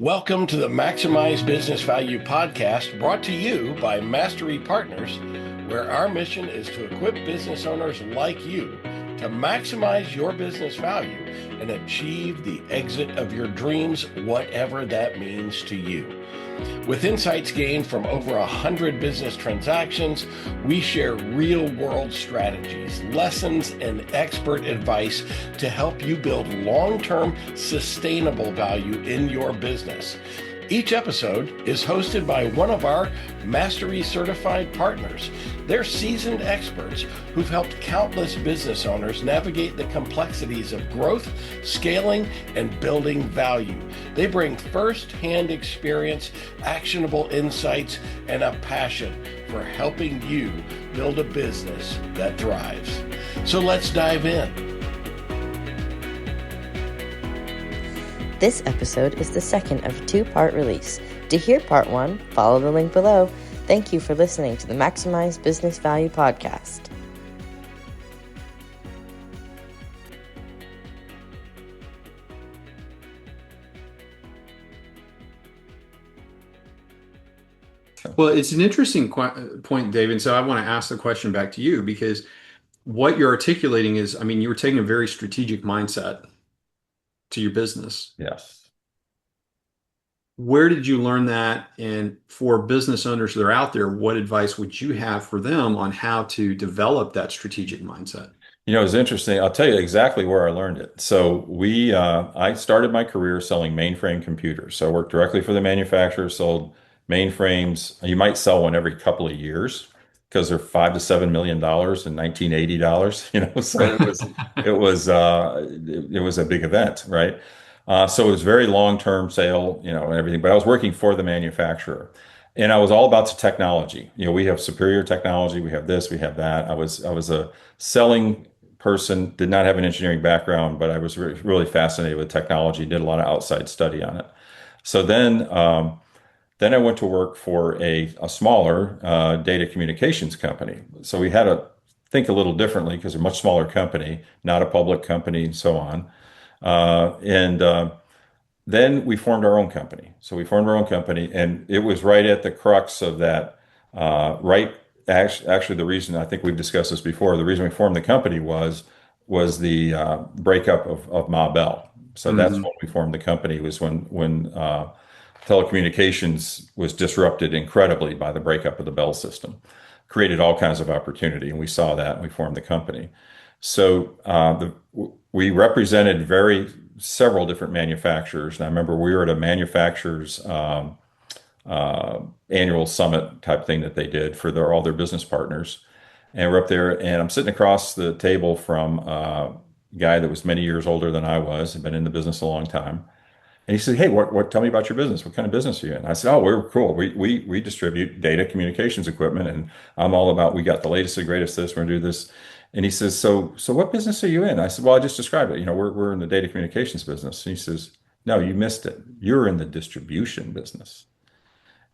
Welcome to the Maximize Business Value podcast brought to you by Mastery Partners, where our mission is to equip business owners like you to maximize your business value and achieve the exit of your dreams, whatever that means to you. With insights gained from over 100 business transactions, we share real-world strategies, lessons, and expert advice to help you build long-term, sustainable value in your business. Each episode is hosted by one of our Mastery certified partners. They're seasoned experts who've helped countless business owners navigate the complexities of growth, scaling, and building value. They bring first-hand experience, actionable insights, and a passion for helping you build a business that thrives. So let's dive in. This episode is the second of a two-part release. To hear part one, follow the link below. Thank you for listening to the Maximize Business Value podcast. Well, it's an interesting point, David. So I want to ask the question back to you because what you're articulating is, you were taking a very strategic mindset to your business. Yes. Where did you learn that? And for business owners that are out there, what advice would you have for them on how to develop that strategic mindset? It's interesting. I'll tell you exactly where I learned it. So I started my career selling mainframe computers. So I worked directly for the manufacturer, sold mainframes. You might sell one every couple of years because they're $5 to $7 million in $1980. So it was a big event, right? So it was very long-term sale, and everything. But I was working for the manufacturer, and I was all about the technology. We have superior technology. We have this. We have that. I was a selling person. Did not have an engineering background, but I was really fascinated with technology. Did a lot of outside study on it. So then I went to work for a smaller data communications company. So we had to think a little differently because they're a much smaller company, not a public company, and so on. Then we formed our own company. So we formed our own company, and it was right at the crux of that. Actually, the reason I think we've discussed this before, the reason we formed the company was the breakup of Ma Bell. So that's when we formed the company. Was when telecommunications was disrupted incredibly by the breakup of the Bell system, created all kinds of opportunity, and we saw that and we formed the company. So we represented several different manufacturers. And I remember we were at a manufacturer's annual summit type thing that they did for all their business partners. And we're up there, and I'm sitting across the table from a guy that was many years older than I was, had been in the business a long time. And he said, "Hey, tell me about your business. What kind of business are you in?" I said, "Oh, we're cool. We distribute data communications equipment, and I'm all about, we got the latest and greatest this, we're gonna do this." And he says, "So what business are you in?" I said, "Well, I just described it. We're in the data communications business." And he says, "No, you missed it. You're in the distribution business."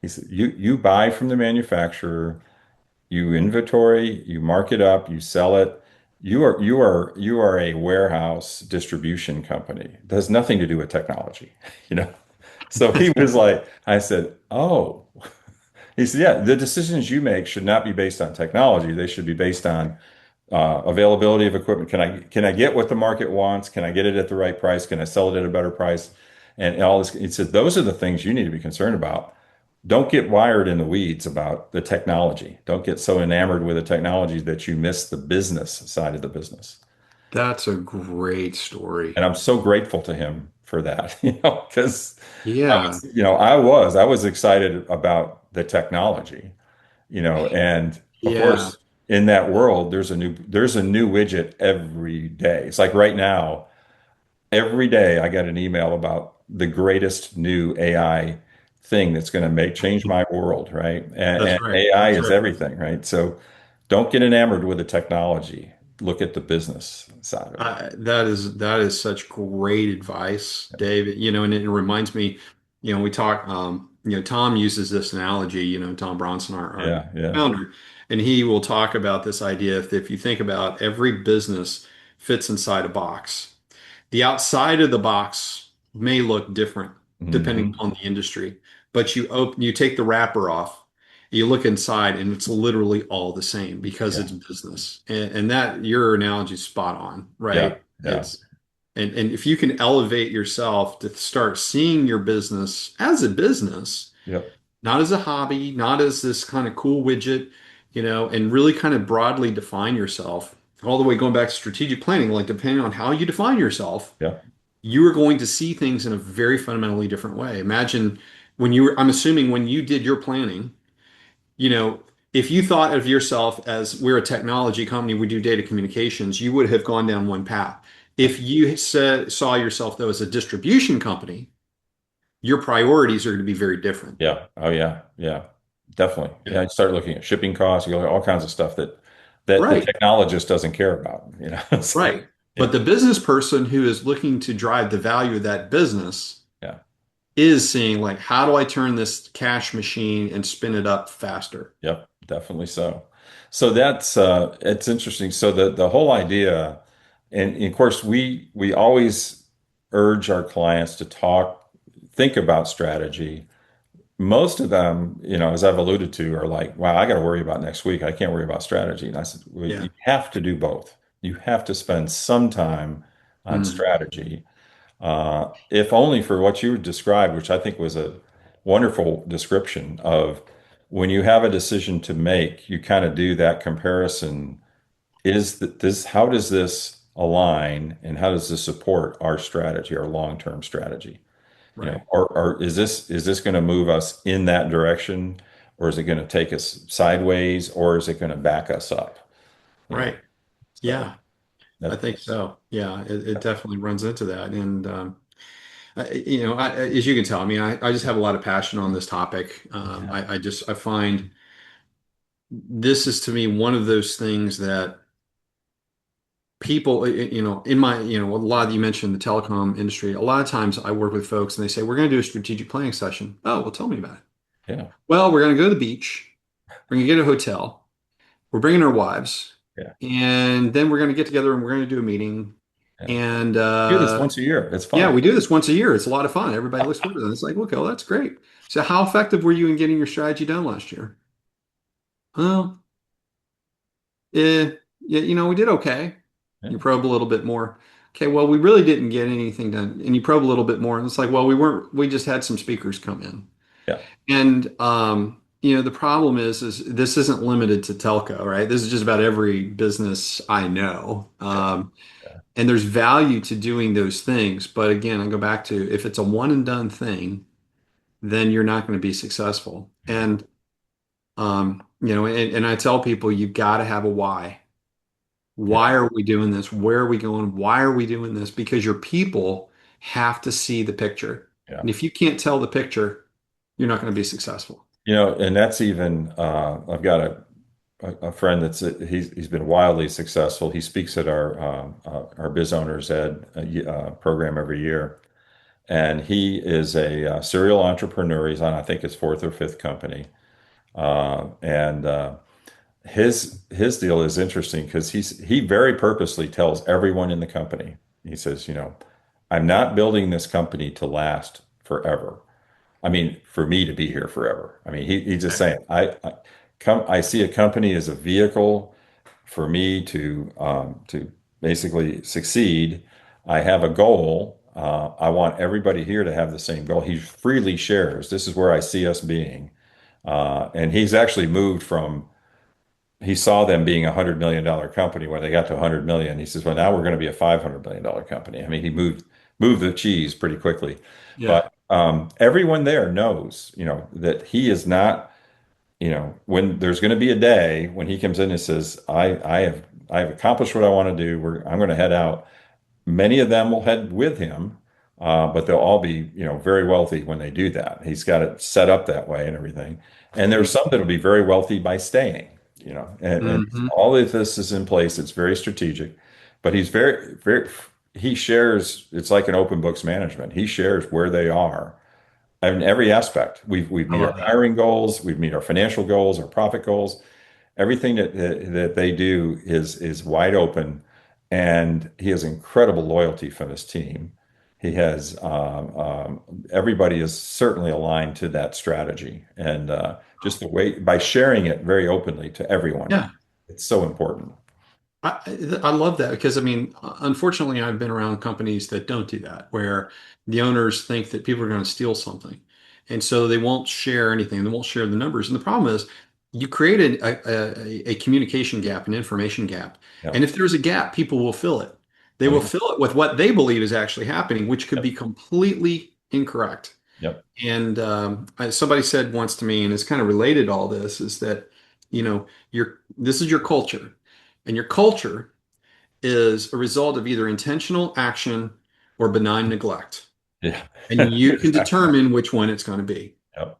He said, "You buy from the manufacturer, you inventory, you mark it up, you sell it. You are a warehouse distribution company. It has nothing to do with technology, you know." So he was like, I said, "Oh." He said, "Yeah, the decisions you make should not be based on technology. They should be based on availability of equipment. Can I get what the market wants? Can I get it at the right price? Can I sell it at a better price?" And all this. He said, "Those are the things you need to be concerned about. Don't get wired in the weeds about the technology. Don't get so enamored with the technology that you miss the business side of the business." That's a great story. And I'm so grateful to him for that, because Yeah. I was excited about the technology, and of Yeah. course, in that world, there's a new widget every day. It's like right now, every day I get an email about the greatest new AI thing that's going to change my world, right? And That's right. AI That's is right. everything, right? So don't get enamored with the technology. Look at the business side of it. That is such great advice, David. And it reminds me, we talk, Tom uses this analogy, Tom Bronson, our Yeah, yeah. founder, and he will talk about this idea if you think about every business fits inside a box. The outside of the box may look different depending Hmm. upon the industry. But you take the wrapper off, you look inside, and it's literally all the same because Yeah. it's business. And that your analogy is spot on, Yeah. right? Yeah. It's and if you can elevate yourself to start seeing your business as a business, Yep. not as a hobby, not as this kind of cool widget, and really kind of broadly define yourself, all the way going back to strategic planning, like depending on how you define yourself, Yeah. you are going to see things in a very fundamentally different way. Imagine I'm assuming when you did your planning, you know, if you thought of yourself as we're a technology company, we do data communications, you would have gone down one path. If you saw yourself though as a distribution company, your priorities are going to be very different. Yeah. Oh yeah. Yeah. Definitely. Yeah. You start looking at shipping costs, you look at all kinds of stuff that the Right. technologist doesn't care about, So, Right. yeah. But the business person who is looking to drive the value of that business Yeah. is seeing like, how do I turn this cash machine and spin it up faster? Yep, definitely so. So that's it's interesting. So the whole idea, and of course we always urge our clients to think about strategy. Most of them, as I've alluded to, are like, wow, I got to worry about next week. I can't worry about strategy. And I said, well, Yeah. you have to do both. You have to spend some time on Mm. strategy, if only for what you described, which I think was a wonderful description of when you have a decision to make, you kind of do that comparison. How does this align and how does this support our strategy, our long-term strategy? Right. Or is this going to move us in that direction, or is it going to take us sideways, or is it going to back us up? You know, Right. so Yeah. I that, think so. Yeah. It yeah, definitely runs into that. And, as you can tell, I mean, I just have a lot of passion on this topic. yeah, I find this is to me one of those things that people, in my, a lot of you mentioned the telecom industry. A lot of times I work with folks and they say, we're going to do a strategic planning session. Oh, well, tell me about it. yeah, Well, we're going to go to the beach. We're going to get a hotel. We're bringing our wives. yeah, And then we're going to get together and we're going to do a meeting. yeah. And Do this once a year. It's yeah, fun. we do this once a year. It's a lot of fun. Everybody looks forward to it. It's like, okay, well, that's great. So how effective were you in getting your strategy done last year? Well, yeah, we did okay. Yeah, You probe a little bit more. Okay, well, we really didn't get anything done. And you probe a little bit more. And it's like, well, we just had some speakers come in. yeah, And the problem is this isn't limited to telco, right? This is just about every business I know. yeah, yeah, And there's value to doing those things. But again, I go back to if it's a one and done thing, then you're not going to be successful. yeah, And I tell people you've got to have a why. yeah, Why are we doing this? Where are we going? Why are we doing this? Because your people have to see the picture. yeah. And if you can't tell the picture, you're not going to be successful. And that's even I've got a friend he's been wildly successful. He speaks at our Biz Owners Ed program every year, and he is a serial entrepreneur. He's on, I think, his fourth or fifth company, and his deal is interesting because he very purposely tells everyone in the company. He says, I'm not building this company to last forever. I mean, for me to be here forever. I mean, he's just Okay. saying, I see a company as a vehicle for me to basically succeed. I have a goal. I want everybody here to have the same goal. He freely shares. This is where I see us being. And he's actually moved from, he saw them being $100 million company when they got to 100 million. He says, well, now we're going to be a $500 million company. I mean, he moved the cheese pretty quickly. Yeah. But everyone there knows, that he is not, when there's going to be a day when he comes in and says, I've accomplished what I want to do. I'm going to head out. Many of them will head with him, but they'll all be, very wealthy when they do that. He's got it set up that way and everything. And there's some that'll be very wealthy by staying, and Hmm. all of this is in place. It's very strategic, but he's very, very, he shares, it's like an open books management. He shares where they are in every aspect. We've I meet our love that. hiring goals, we meet our financial goals, our profit goals. Everything that they do is wide open, and he has incredible loyalty from his team. He has everybody is certainly aligned to that strategy, and just the way by sharing it very openly to everyone, Yeah. it's so important. I love that because I mean, unfortunately, I've been around companies that don't do that, where the owners think that people are going to steal something, and so they won't share anything. They won't share the numbers. And the problem is, you create a communication gap, an information gap, and Yep. if there's a gap, people will fill it. They Oh will yeah. fill it with what they believe is actually happening, which could Yep. be completely incorrect. Yep. And somebody said once to me, and it's kind of related to all this, is that, your this is your culture, and your culture is a result of either intentional action or benign neglect. Yeah. And you can Exactly. determine which one it's going to be. Yep.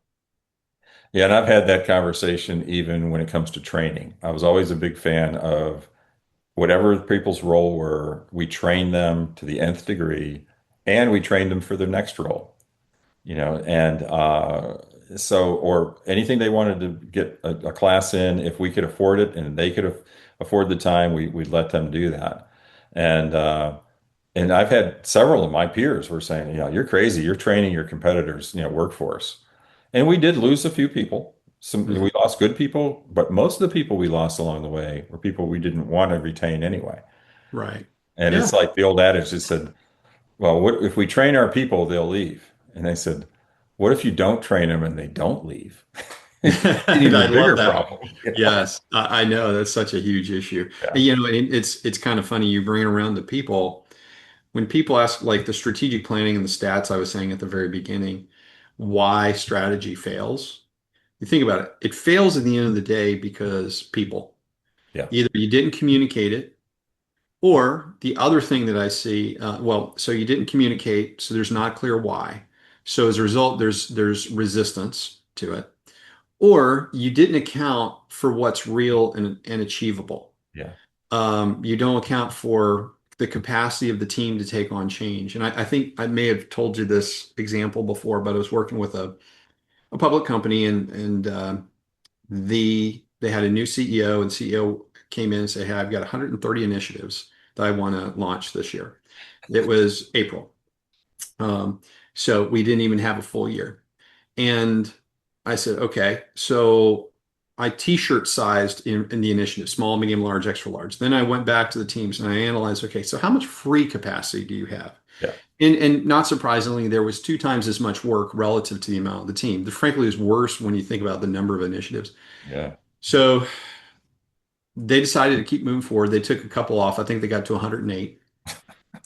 Yeah, and I've had that conversation even when it comes to training. I was always a big fan of whatever people's role were, we trained them to the nth degree, and we trained them for their next role. And so, or anything they wanted to get a class in, if we could afford it and they could afford the time, we'd let them do that. And I've had several of my peers were saying, you're crazy. You're training your competitors, workforce. And we did lose a few people. We Mhm. lost good people, but most of the people we lost along the way were people we didn't want to retain anyway. Right. And Yeah. it's like the old adage that said, well, what if we train our people, they'll leave. And they said, what if you don't train them and they don't leave? It's an And I even love bigger that. problem. Yes, I know that's such a huge issue. Yeah. And, it's kind of funny you bring it around the people. When people ask like the strategic planning and the stats I was saying at the very beginning, why strategy fails. You think about it, it fails at the end of the day because people. Yeah. Either you didn't communicate it, or the other thing that I see, so you didn't communicate, so there's not clear why. So as a result, there's resistance to it, or you didn't account for what's real and achievable. Yeah. You don't account for the capacity of the team to take on change. And I think I may have told you this example before, but I was working with a public company, and they had a new CEO, and CEO came in and said, "Hey, I've got 130 initiatives that I want to launch this year." It was April. Um, so we didn't even have a full year. And I said, okay, so I t-shirt sized in the initiative, small, medium, large, extra large. Then I went back to the teams and I analyzed, okay, so how much free capacity do you have? Yeah. And not surprisingly, there was 2 times as much work relative to the amount of the team. Frankly, is worse when you think about the number of initiatives. Yeah. So they decided to keep moving forward. They took a couple off. I think they got to 108.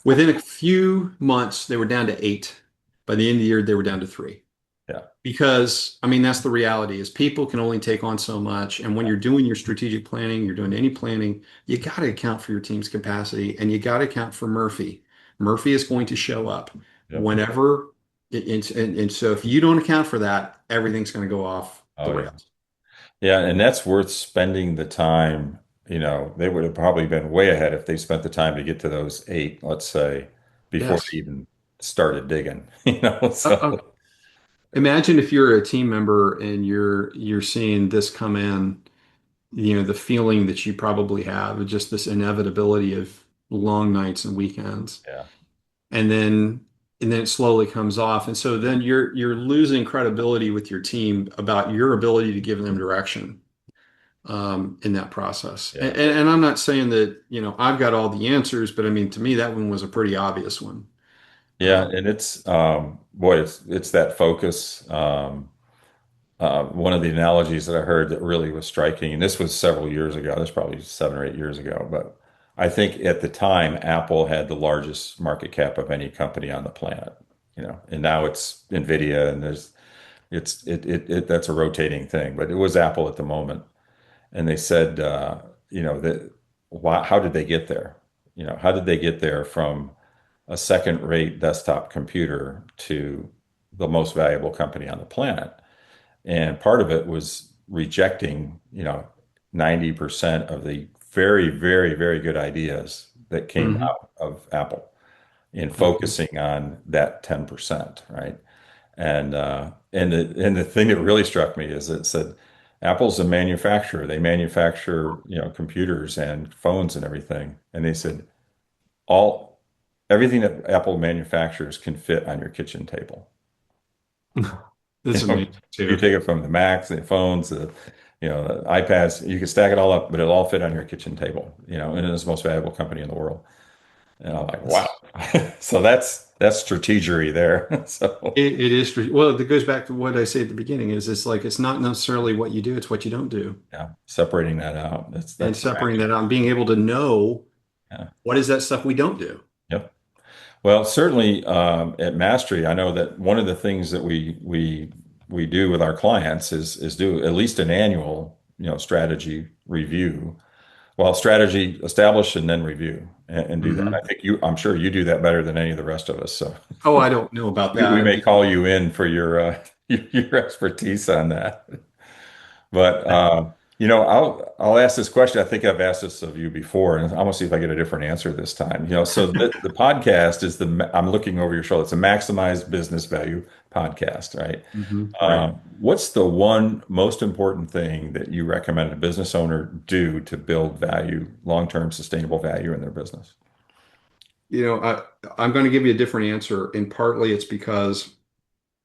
Within a few months, they were down to 8. By the end of the year, they were down to 3. Yeah. Because I mean, that's the reality is people can only take on so much. And when you're doing your strategic planning, you're doing any planning, you got to account for your team's capacity and you got to account for Murphy. Murphy is going to show up Yep. whenever. And so if you don't account for that, everything's going to go off the Oh yeah. rails. Yeah, and that's worth spending the time. They would have probably been way ahead if they spent the time to get to those eight, let's say, before Yes. they even started digging. So Imagine if you're a team member and you're seeing this come in, the feeling that you probably have, just this inevitability of long nights and weekends. yeah, And then it slowly comes off. And so then you're losing credibility with your team about your ability to give them direction in that process. yeah, And I'm not saying that, I've got all the answers, but I mean, to me, that one was a pretty obvious one. yeah, Um, and it's boy, it's that focus. One of the analogies that I heard that really was striking, and this was several years ago, this was probably 7 or 8 years ago, but I think at the time Apple had the largest market cap of any company on the planet, and now it's Nvidia, and that's a rotating thing, but it was Apple at the moment, and they said, that how did they get there? How did they get there from a second-rate desktop computer to the most valuable company on the planet? And part of it was rejecting, 90% of the very, very, very good ideas that came mhm, out of Apple and mhm, focusing on that 10%, right? And the thing that really struck me is it said Apple's a manufacturer. They manufacture, computers and phones and everything. And they said all everything that Apple manufactures can fit on your kitchen table. That's amazing If you too. take it from the Macs, the phones, the iPads, you can stack it all up, but it'll all fit on your kitchen table, and it is the most valuable company in the world. And I'm like, wow. So that's strategery there. So It is well. It goes back to what I say at the beginning. It's like it's not necessarily what you do; it's what you don't do, yeah, separating that out. and That's separating that out and being able to know yeah. what is that stuff we don't do. Yep. Well, certainly at Mastery, I know that one of the things that we do with our clients is do at least an annual, strategy review. Well, strategy establish and then review and do that. Hmm. I'm sure you do that better than any of the rest of us. So Oh, I don't know about we that. may call you in for your your expertise on that. But I'll ask this question. I think I've asked this of you before, and I'm gonna see if I get a different answer this time. So the podcast is I'm looking over your shoulder. It's a maximized business value podcast, right? Right. What's the one most important thing that you recommend a business owner do to build value, long-term sustainable value in their business? I'm going to give you a different answer, and partly it's because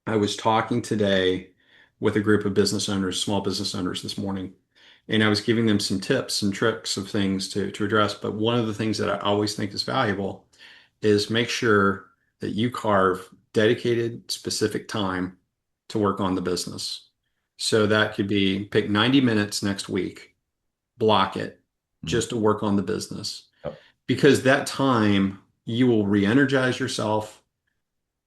I was talking today with a group of business owners, small business owners this morning, and I was giving them some tips and tricks of things to address. But one of the things that I always think is valuable is make sure that you carve dedicated, specific time to work on the business. So that could be pick 90 minutes next week, block it Mhm. just to work on the business. Yep. Because that time you will re-energize yourself.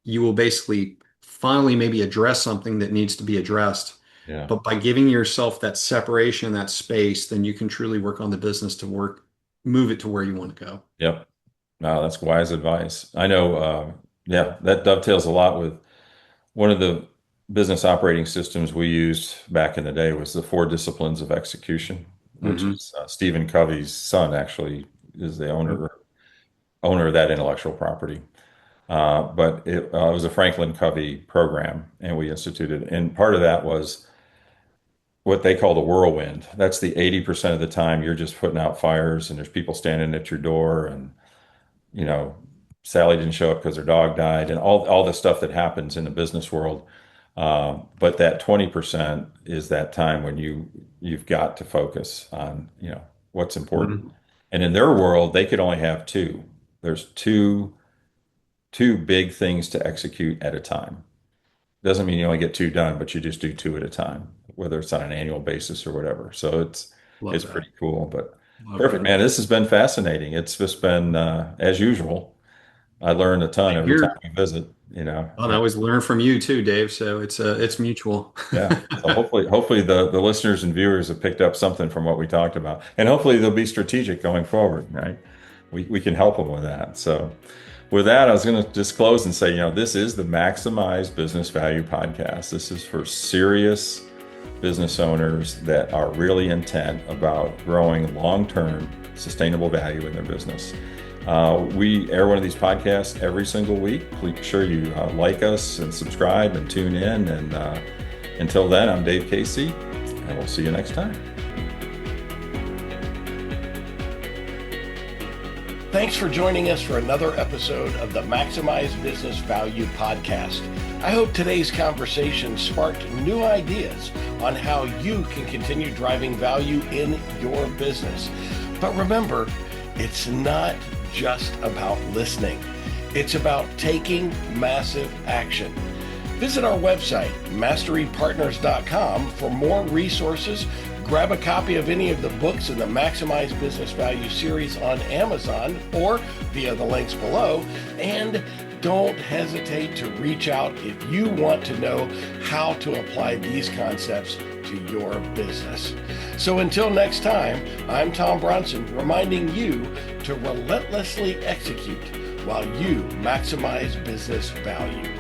You will basically finally maybe address something that needs to be addressed. Yeah. But by giving yourself that separation, that space, then you can truly work on the business move it to where you want to go. Yep. No, that's wise advice. I know, yeah, that dovetails a lot with one of the business operating systems we used back in the day was the four disciplines of execution, which Hmm. is Stephen Covey's son actually is the owner of that intellectual property. But it was a Franklin Covey program, and we instituted. And part of that was what they call the whirlwind. That's the 80% of the time you're just putting out fires, and there's people standing at your door, and you know, Sally didn't show up because her dog died, and all the stuff that happens in the business world. But that 20% is that time when you've got to focus on, what's important. Hmm. And in their world, they could only have two. There's two big things to execute at a time. Doesn't mean you only get two done, but you just do two at a time, whether it's on an annual basis or whatever. So Love it's that. pretty cool. But Love perfect, that. man. This has been fascinating. It's just been as usual. I learned a ton every time Here, we visit. well, I always learn from you too, Dave. So it's mutual. Yeah. So hopefully the listeners and viewers have picked up something from what we talked about. And hopefully they'll be strategic going forward, right? We can help them with that. So with that, I was going to just close and say, this is the Maximize Business Value podcast. This is for serious business owners that are really intent about growing long-term sustainable value in their business. We air one of these podcasts every single week. Please sure you like us and subscribe and tune in. And until then, I'm Dave Casey, and we'll see you next time. Thanks for joining us for another episode of the Maximize Business Value podcast. I hope today's conversation sparked new ideas on how you can continue driving value in your business. But remember, it's not just about listening. It's about taking massive action. Visit our website, masterypartners.com, for more resources. Grab a copy of any of the books in the Maximize Business Value series on Amazon or via the links below. And don't hesitate to reach out if you want to know how to apply these concepts to your business. So until next time, I'm Tom Bronson, reminding you to relentlessly execute while you maximize business value.